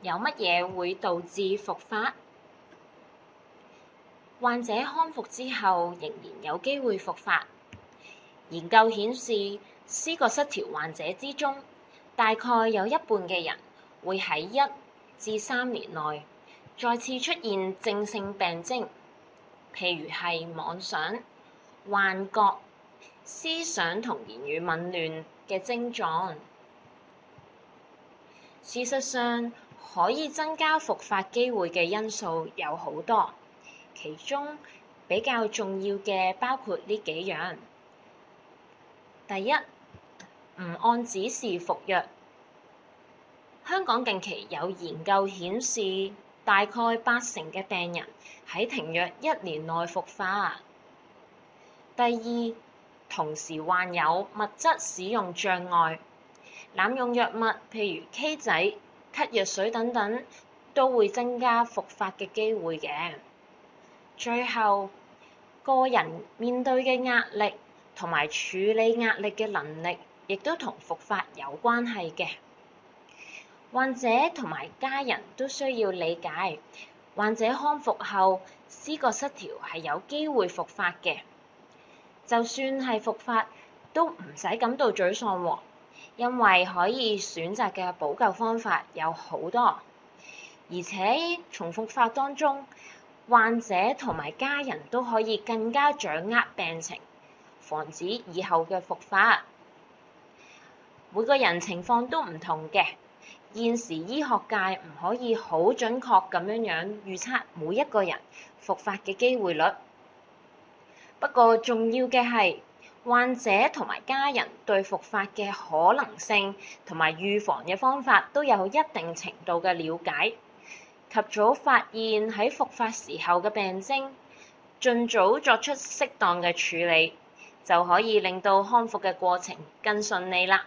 有乜嘢會導致復發？患者康復之後仍然有機會復發。研究顯示，思覺失調患者之中，大概有一半嘅人會喺1至3年內再次出現正性病徵，譬如係妄想、幻覺、思想同言語紊亂嘅症狀。事實上，可以增加復發機會嘅因素有好多，其中比較重要嘅包括呢幾樣。第一，唔按指示服藥。香港近期有研究顯示，大概80%嘅病人喺停藥1年內復發。第二，同時患有物質使用障礙，濫用藥物，譬如 K 仔、咳藥水等等，都會增加復發嘅機會嘅。最後，個人面對嘅壓力同埋處理壓力嘅能力，亦都同復發有關係嘅。患者同埋家人都需要理解，患者康復後，思覺失調係有機會復發嘅。就算係復發，都唔使感到沮喪喎，因為可以選擇嘅補救方法有好多，而且從復發當中，患者同埋家人都可以更加掌握病情，防止以後嘅復發。每個人情況都唔同嘅，現時醫學界唔可以好準確咁樣預測每一個人復發嘅機會率。不過重要嘅係，患者同埋家人對復發嘅可能性同埋預防嘅方法都有一定程度嘅了解，及早發現喺復發時候嘅病徵，盡早作出適當嘅處理，就可以令到康復嘅過程更順利啦。